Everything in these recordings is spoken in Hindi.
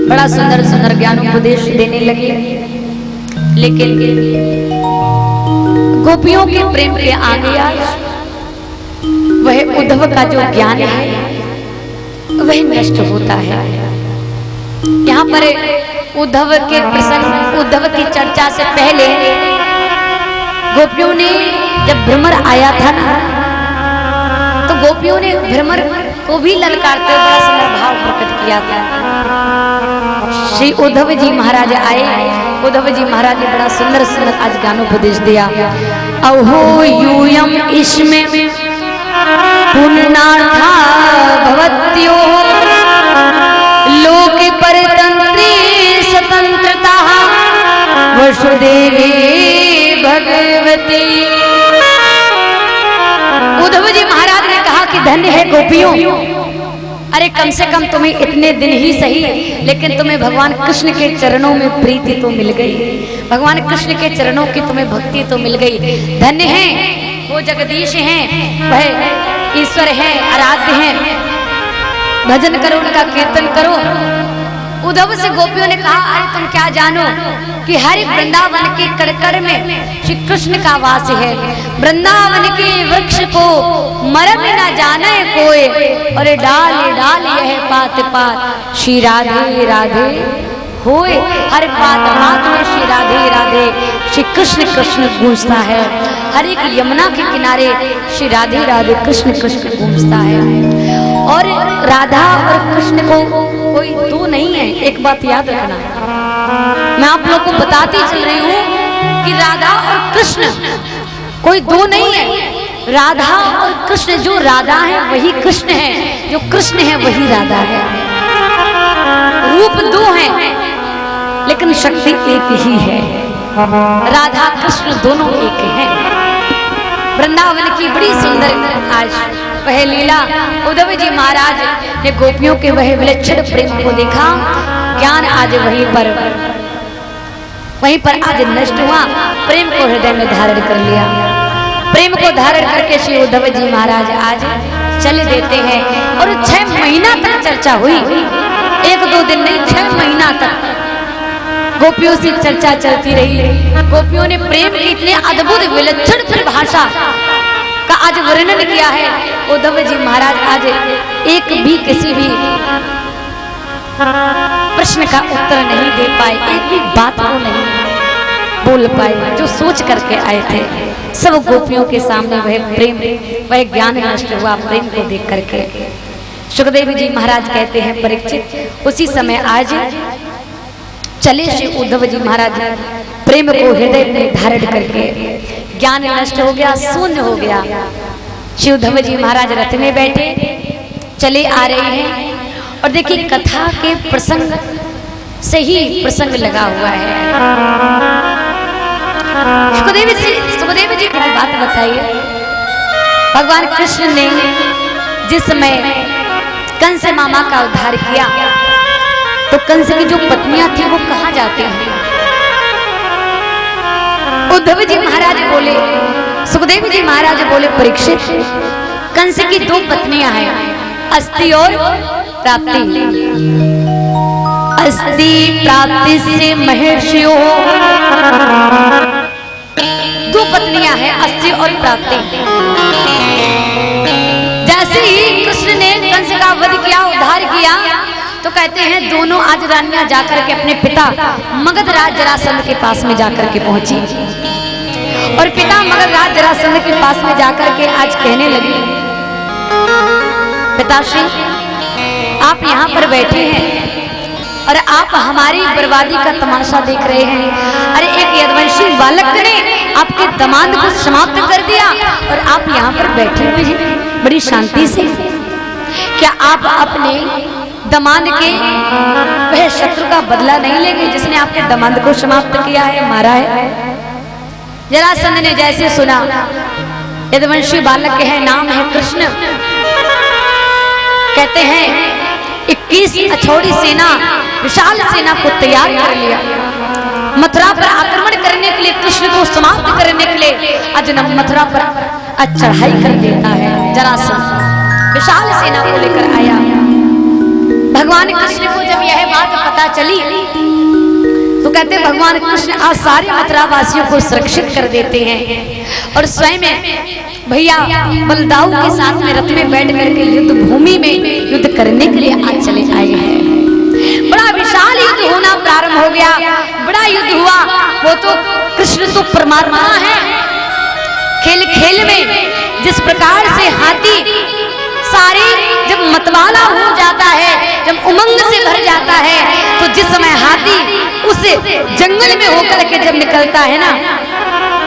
बड़ा सुंदर सुंदर ज्ञानोपदेश देने लगे। लेकिन गोपियों के प्रेम के आगे आज वह उद्धव का जो ज्ञान है वह नष्ट होता है। यहाँ पर उद्धव के प्रसंग, उद्धव की चर्चा से पहले गोपियों ने जब भ्रमर आया था ना, तो गोपियों ने भ्रमर को भी ललकारते हुए बड़ा सुंदर भाव प्रकट किया था। श्री उद्धव जी महाराज आए, उद्धव जी महाराज ने बड़ा सुंदर सुंदर आज ज्ञानोपदेश दिया। अहो यूयम इसमें पुण्यनाथा भवत्यो लोक परतंत्री स्वतंत्रता वसुदेवी भगवती। उद्धव जी महाराज ने कहा कि धन्य है गोपियों, अरे कम से कम तुम्हें इतने दिन ही सही, लेकिन तुम्हें भगवान कृष्ण के चरणों में प्रीति तो मिल गई, भगवान कृष्ण के चरणों की तुम्हें भक्ति तो मिल गई। धन्य है वो जगदीश हैं, वह ईश्वर है, आराध्य हैं, भजन करो, उनका कीर्तन करो। उद्धव से गोपियों ने कहा अरे तुम क्या जानो कि हर वृंदावन के कड़कड़ में श्री कृष्ण का वास है। वृंदावन के वृक्ष को मरम न जाने कोई, और डाल डाल यह पात पात श्री राधे राधे होए। हर पात पात में श्री राधे राधे श्री कृष्ण कृष्ण गूंजता है। हर एक यमुना के किनारे श्री राधे राधे कृष्ण कृष्ण गूंजता है। और राधा और कृष्ण को कोई दो नहीं है, एक बात याद रखना। मैं आप लोगों को बताती चल रही हूँ कि राधा और कृष्ण कोई दो नहीं है। राधा और कृष्ण, जो राधा है वही कृष्ण है, जो कृष्ण है वही राधा है। रूप दो हैं लेकिन शक्ति एक ही है। राधा कृष्ण दोनों एक हैं। वृंदावन की बड़ी सुंदर आज वह लीला, उद्धव जी महाराज ने गोपियों के वह विलक्षण प्रेम को देखा। ज्ञान आज वहीं पर आज नष्ट हुआ। प्रेम को हृदय में धारण कर लिया। प्रेम को धारण करके श्री उद्धव जी महाराज आज चले देते हैं। और 6 महीना तक चर्चा हुई, 1-2 दिन नहीं, 6 महीना तक गोपियों से चर्चा चलती रही। गोपियों ने प्रेम की इतने अद्भुत विलक्षण परिभाषा का आज वर्णन किया है। उद्धव जी महाराज आज एक भी किसी भी प्रश्न का उत्तर नहीं दे पाए, एक भी बात को नहीं बोल पाए जो सोच करके आए थे। सब गोपियों के सामने वह प्रेम, वह ज्ञान नष्ट हुआ प्रेम को देख करके। सुखदेव जी महाराज कहते हैं परीक्षित, उसी समय आज चले श्री उद्धव जी महाराज प्रेम को हृदय में धारण करके। ज्ञान नष्ट हो गया, शून्य हो गया। श्री उद्धव जी महाराज रथ में बैठे चले आ रहे हैं। और देखिए कथा के प्रसंग से ही प्रसंग लगा हुआ है। सुखदेव जी को बात बताइए, भगवान कृष्ण ने जिस समय कंस मामा का उद्धार किया तो कंस की जो पत्नियां थी वो कहाँ जाती हैं? उद्धव जी महाराज बोले, सुखदेव जी महाराज बोले परीक्षित, कंस की 2 पत्नियां हैं, अस्ति और प्राप्ति। अस्ति प्राप्ति से महर्षियों, 2 पत्नियां हैं, अस्ति और प्राप्ति। जैसे ही कृष्ण ने कंस का वध किया, उद्धार किया, तो कहते हैं दोनों आज रानियां जाकर के अपने पिता मगधराज जरासंध के पास में जाकर के पहुंची। और पिता मगधराज जरासंध के पास में जाकर के आज कहने लगे, पिताश्री आप यहाँ पर बैठे हैं और आप हमारी बर्बादी का तमाशा देख रहे हैं। अरे एक यदुवंशी बालक ने आपके दामाद को समाप्त कर दिया और आप यहाँ पर बैठे हुए हैं बड़ी शांति से। क्या आप अपने दामाद के वह शत्रु का बदला नहीं लेंगे जिसने आपके दामाद को समाप्त किया है, मारा है? जरासंध ने जैसे सुना यदुवंशी बालक है, नाम है कृष्ण, कहते हैं 21 अछौड़ी सेना, विशाल सेना को तैयार कर लिया। मथुरा पर आक्रमण करने के लिए, कृष्ण को समाप्त करने के लिए आज मथुरा पर चढ़ाई कर देता है। जरासंध विशाल सेना को लेकर आया। भगवान कृष्ण को जब यह बात पता चली चली तो कहते भगवान कृष्ण आज सारे मथुरा वासियों को सुरक्षित कर देते हैं और स्वयं भैया बलदाऊ के साथ में रथ में बैठ करके युद्ध भूमि में युद्ध करने के लिए आज चले आए हैं। बड़ा विशाल युद्ध होना प्रारंभ हो गया, बड़ा युद्ध हुआ। वो तो कृष्ण तो परमात्मा है, खेल खेल में जिस प्रकार से हाथी सारे जब मतवाला हो जाता है, जब उमंग से भर जाता है, तो जिस समय हाथी उस जंगल में होकर के जब निकलता है ना,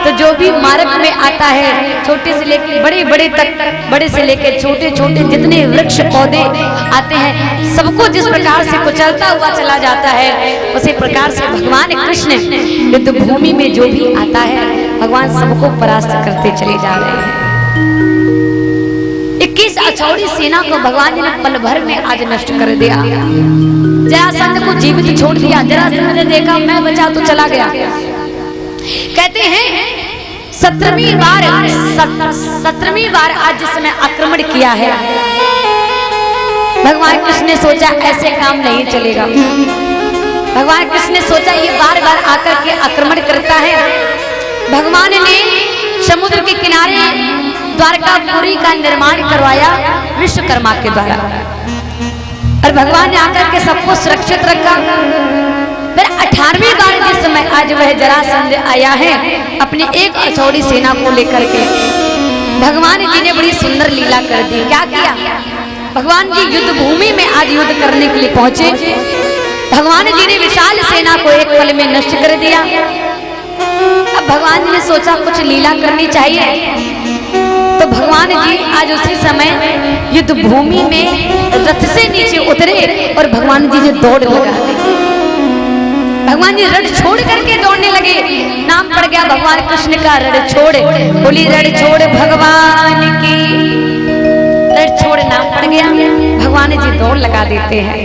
तो जो भी मार्ग में आता है, छोटे से लेकर बड़े बड़े तक, बड़े से लेकर छोटे छोटे जितने वृक्ष पौधे आते हैं, सबको जिस प्रकार से कुचलता हुआ चला जाता है, उसी प्रकार से भगवान कृष्ण युद्ध भूमि में जो भी आता है, भगवान सबको परास्त करते चले जा रहे हैं। 21 अछौड़ी सेना को भगवान जी ने पल भर में आज नष्ट कर दिया। जरासंध को जीवित छोड़ दिया। जरासंध ने देखा मैं बचा तो चला गया। कहते हैं 17वीं बार आज जिसमें आक्रमण किया है, भगवान कृष्ण ने सोचा ऐसे काम नहीं चलेगा। भगवान कृष्ण ने सोचा ये बार बार आकर के आक्रमण करता है। भगवान ने समुद्र के किनारे द्वारकापुरी का निर्माण करवाया विश्वकर्मा के द्वारा, और भगवान ने आकर के सबको सुरक्षित रखा। फिर 18वीं बार जिस समय आज वह जरासंध आया है अपनी एक अछौड़ी सेना को लेकर के, भगवान जी ने बड़ी सुंदर लीला कर दी। क्या किया? भगवान जी युद्ध भूमि में आज युद्ध करने के लिए पहुंचे। भगवान जी ने विशाल सेना को एक पल में नष्ट कर दिया। अब भगवान जी ने सोचा कुछ लीला करनी चाहिए, तो भगवान जी आज उसी समय युद्ध भूमि में रथ से नीचे उतरे और भगवान जी ने दौड़ लगा दी। भगवान जी रण छोड़ करके दौड़ने लगे। नाम पड़ गया भगवान कृष्ण का रण छोड़। बोली रण छोड़ भगवान की, रण छोड़ नाम पड़ गया। भगवान जी दौड़ लगा देते हैं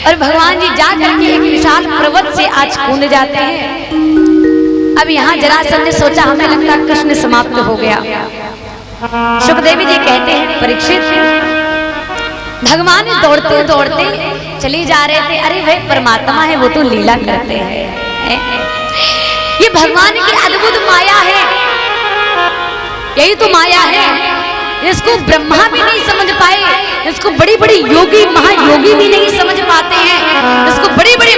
और भगवान जी जा करके एक विशाल पर्वत से आज कूद जाते हैं। अब यहाँ जरासंध ने सोचा हमें लगता कृष्ण समाप्त हो गया। सुखदेवी जी कहते हैं परीक्षित, भगवान दौड़ते दौड़ते चले जा रहे थे, अरे वह परमात्मा है, वो तो लीला करते हैं। ये भगवान की अद्भुत माया है, यही तो माया है। इसको ब्रह्मा भी नहीं समझ पाए, इसको बड़ी बड़ी योगी महायोगी भी नहीं समझ पाते हैं, इसको बड़े बड़े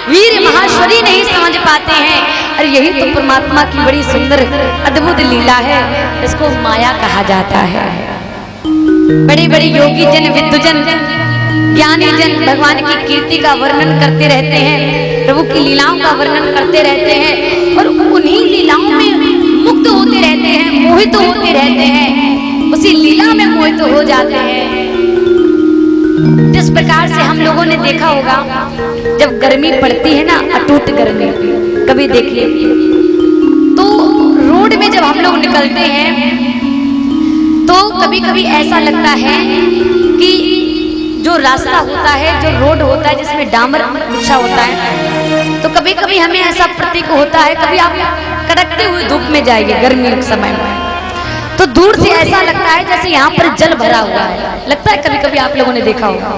वीर महाश्वरी नहीं समझ पाते हैं। और यही तो परमात्मा की बड़ी सुंदर अद्भुत लीला है, इसको माया कहा जाता है। बड़े बड़े योगी जन, विद्वजन, ज्ञानी जन भगवान की कीर्ति का वर्णन करते रहते हैं, प्रभु की लीलाओं का वर्णन करते रहते हैं और उन्हीं लीलाओं में मुक्त होते रहते हैं, मोहित होते रहते हैं, उसी लीला में मोहित हो जाते हैं। जिस प्रकार से हम लोगों ने देखा होगा जब गर्मी पड़ती है ना, अटूट गर्मी, कभी देखिए तो रोड में जब हम लोग निकलते हैं तो कभी कभी ऐसा लगता है कि जो रास्ता होता है, जो रोड होता है जिसमें डामर बिछा होता है, तो कभी कभी हमें ऐसा प्रतीक होता है, कभी आप कड़कते हुए धूप में जाइए गर्मी के समय में, तो दूर से ऐसा लगता है जैसे यहाँ पर जल भरा हुआ है। लगता है कभी कभी आप लोगों ने देखा होगा।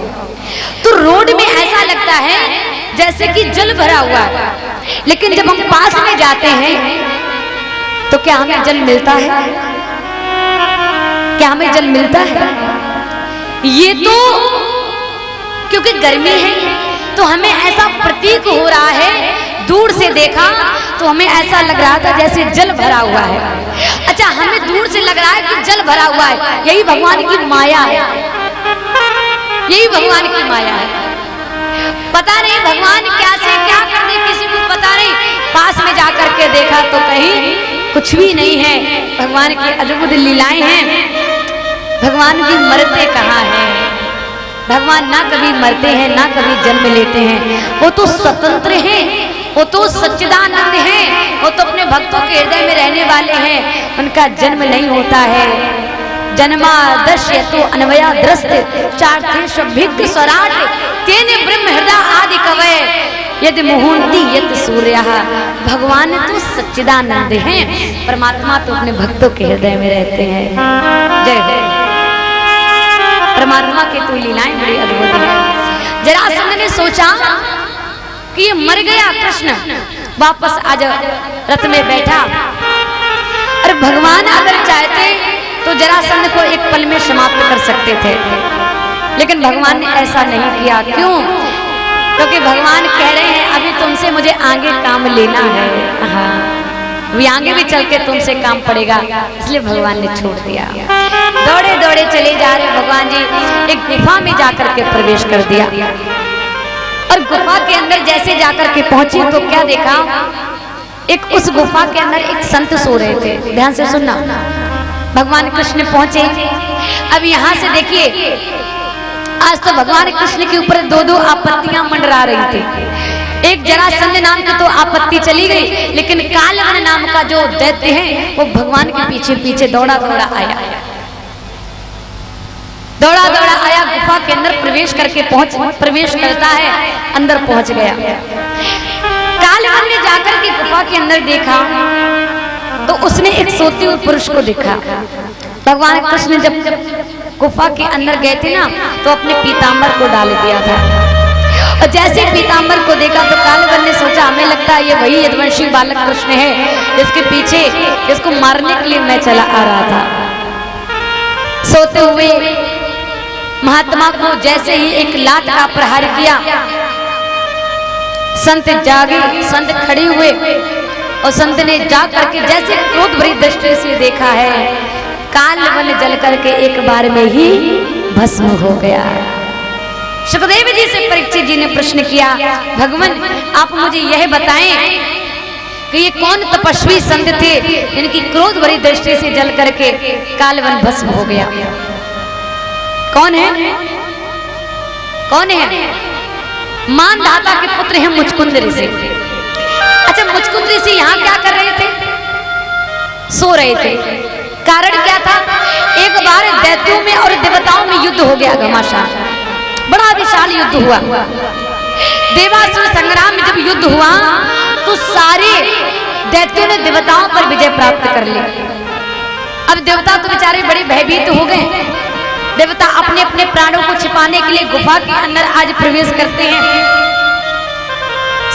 तो रोड में ऐसा लगता है जैसे कि जल भरा हुआ है, लेकिन जब हम पास में जाते हैं तो क्या हमें जल मिलता है? क्या हमें जल मिलता है? ये तो क्योंकि गर्मी है तो हमें ऐसा प्रतीक हो रहा है, दूर से देखा तो हमें ऐसा लग रहा था जैसे जल भरा हुआ है। अच्छा, हमें दूर से लग रहा है कि जल भरा हुआ है, यही भगवान की माया है, यही भगवान की माया है। पता नहीं भगवान क्या से क्या कर दे, किसी को पता नहीं। पास में जाकर के देखा तो कहीं कुछ भी नहीं है। भगवान की अद्भुत लीलाएं हैं। भगवान भी मरते कहाँ हैं? भगवान ना कभी मरते हैं ना कभी जन्म लेते हैं, वो तो स्वतंत्र हैं, वो तो सच्चिदानंद हैं, वो तो अपने भक्तों के हृदय में रहने वाले हैं, उनका जन्म नहीं होता है। जन्मादश्य तो अन्वया दृष्ट चार्थे भिक्ख स्वराट तेने ब्रह्म हृदय आदि कवय यदि मुहुंती यदि सूर्य। भगवान तो सच्चिदानंद हैं, परमात्मा तो अपने भक्तों के हृदय में रहते हैं। जय हो। परमात्मा की तो लीलाएं बड़ी अद्भुत है। जरासंध ने सोचा कि ये मर गया कृष्ण, वापस आज रथ में बैठा। और भगवान अगर चाहते तो जरासंध को एक पल में समाप्त कर सकते थे, लेकिन भगवान ने ऐसा नहीं किया। क्यों? क्योंकि भगवान कह रहे हैं अभी तुमसे मुझे आगे काम लेना है। हाँ, अभी आगे भी चल के तुमसे काम पड़ेगा, इसलिए भगवान ने छोड़ दिया। दौड़े दौड़े चले जा रहे भगवान जी, एक गुफा में जाकर के प्रवेश कर दिया। और गुफा के अंदर जैसे जाकर के पहुंचे तो क्या देखा, एक उस गुफा के अंदर एक संत सो रहे थे। ध्यान से सुनना, भगवान कृष्ण पहुंचे। अब यहाँ से देखिए, आज तो भगवान कृष्ण के ऊपर दो दो आपत्तियां मंडरा रही थी। एक जरासंध नाम की तो आपत्ति चली गई, लेकिन कालवन नाम का जो दैत्य है वो भगवान के पीछे पीछे दौड़ा दौड़ा आया, दौड़ा दौड़ा आया, गुफा के अंदर प्रवेश करता है, अंदर पहुंच गया। कालवन ने जाकर के गुफा के अंदर देखा तो उसने एक सोते हुए पुरुष को देखा। भगवान कृष्ण जब गुफा के अंदर गए थे ना, तो अपने पीतांबर को डाल दिया था। और जैसे पीतांबर को देखा तो कालवन ने सोचा हमें लगता है ये वही यदुवंशी बालक कृष्ण है जिसके पीछे इसको मारने के लिए मैं चला आ रहा था। सोते हुए महात्मा को जैसे ही एक लात का प्रहार किया, संत जागे, संत खड़े हुए और संत ने जा करके जैसे क्रोध भरी दृष्टि से देखा है, कालवन जल करके एक बार में ही भस्म हो गया। सुखदेव जी से परीक्षित जी ने प्रश्न किया, भगवान आप मुझे यह बताएं कि ये कौन तपस्वी संत थे इनकी क्रोध भरी दृष्टि से जल करके कालवन भस्म हो गया? कौन है? कौन है? मानधाता के पुत्र हैं मुचकुंद ऋषि। अच्छा, मुचकुंद ऋषि यहाँ क्या कर रहे थे? सो रहे थे। कारण क्या था? एक बार दैत्यों में और देवताओं में युद्ध हो गया, घमासान, बड़ा विशाल युद्ध हुआ। देवासुर संग्राम में जब युद्ध हुआ तो सारे दैत्यों ने देवताओं पर विजय प्राप्त कर ली। अब देवता तो बेचारे बड़े भयभीत हो गए। देवता अपने अपने प्राणों को छिपाने के लिए गुफा के अंदर आज प्रवेश करते हैं।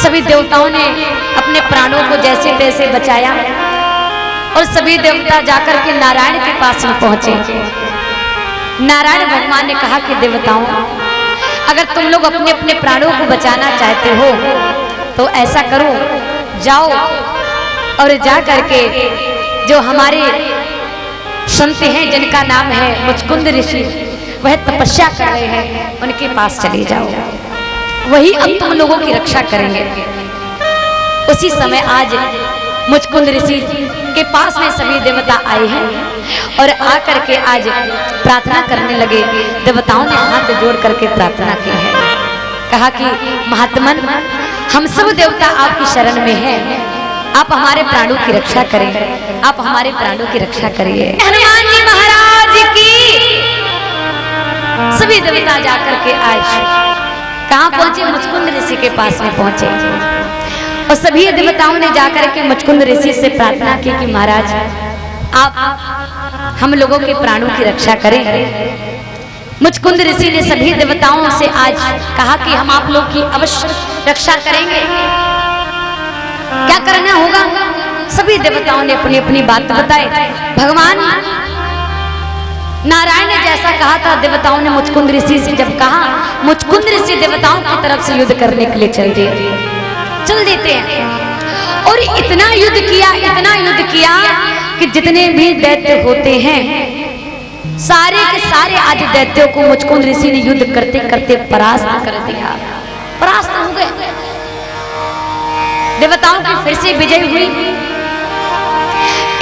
सभी देवताओं ने अपने प्राणों को जैसे तैसे बचाया और सभी देवता जाकर के नारायण के पास में पहुंचे। नारायण भगवान ने कहा कि देवताओं, अगर तुम लोग अपने अपने प्राणों को बचाना चाहते हो तो ऐसा करो, जाओ और जा करके जो हमारे संत हैं जिनका नाम है मुचकुंद ऋषि, वह तपस्या कर रहे हैं, उनके पास चले जाओ, वही अब तुम लोगों की रक्षा करेंगे। उसी समय आज मुचकुंद ऋषि के पास में सभी देवता आए हैं और आकर के आज प्रार्थना करने लगे। देवताओं ने हाथ जोड़ करके प्रार्थना की है, कहा कि महात्मन, हम सब देवता आपकी शरण में हैं, आप हमारे प्राणों की रक्षा करें, आप हमारे प्राणों की रक्षा करिए। हनुमान जी महाराज की। सभी देवता जाकर के आज कहाँ पहुंचे? मुचकुंद ऋषि के पास में पहुंचे और सभी देवताओं ने जाकर के मुचकुंद ऋषि से प्रार्थना की कि महाराज आप हम लोगों के प्राणों की रक्षा करें। मुचकुंद ऋषि ने सभी देवताओं से आज कहा कि हम आप लोग की अवश्य रक्षा करेंगे। क्या करना होगा? सभी देवताओं ने अपनी अपनी बात बताई। भगवान नारायण ने जैसा कहा था, देवताओं ने मुचकुंद ऋषि से जब कहा, मुचकुंद ऋषि देवताओं की तरफ से युद्ध करने के लिए चल देते हैं। और इतना युद्ध किया कि जितने भी दैत्य होते हैं सारे के सारे आज दैत्यों को मुचकुंद ऋषि ने युद्ध करते करते परास्त कर दिया, परास्त हो गए। देवताओं की फिर से विजय हुई।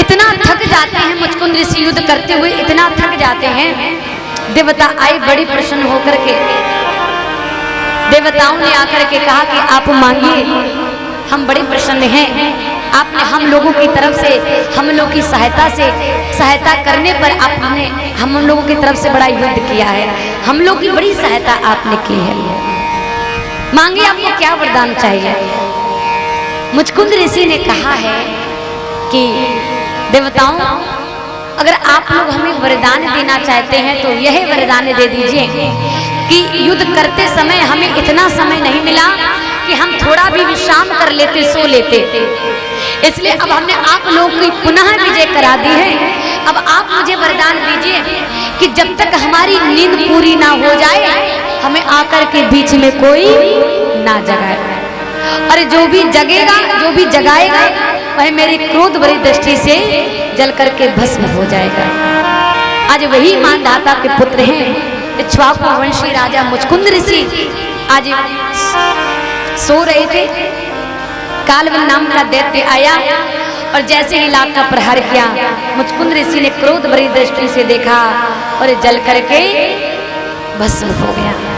इतना थक जाते हैं मुचकुंद ऋषि युद्ध करते हुए, इतना थक जाते हैं। देवता आए बड़ी प्रसन्न होकर के। देवताओं ने आकर के कहा कि आप मांगिए, हम बड़े प्रसन्न हैं। आपने हम लोगों की तरफ से, हम लोगों की सहायता करने पर आपने हम लोगों की तरफ से बड़ा युद्ध किया है, हम लोग की बड़ी सहायता आपने की है। मांगिए, आपको क्या वरदान चाहिए? मुचकुंद ऋषि ने कहा है कि देवताओं, अगर आप लोग हमें वरदान देना चाहते हैं तो यह वरदान दे दीजिए कि युद्ध करते समय हमें इतना समय नहीं मिला कि हम थोड़ा कर लेते, सो लेते। इसलिए अब हमने आप लोगों की पुनः विजय करा दी है। अब आप मुझे वरदान दीजिए कि जब तक हमारी नींद पूरी ना हो जाए हमें आकर के बीच में कोई ना जगाए, और जो भी जगेगा, जो भी जगाएगा वह मेरी क्रोध भरी दृष्टि से जल करके भस्म हो जाएगा। आज वही मानधाता के पुत्र हैं इक्ष्वाकु वंशी राजा मुचकुंद ऋषि। आज सो रहे थे, कालवन नाम का दैत्य आया और जैसे ही लात का प्रहार किया, मुचकुंद ऋषि ने क्रोध भरी दृष्टि से देखा और जल करके भस्म हो गया।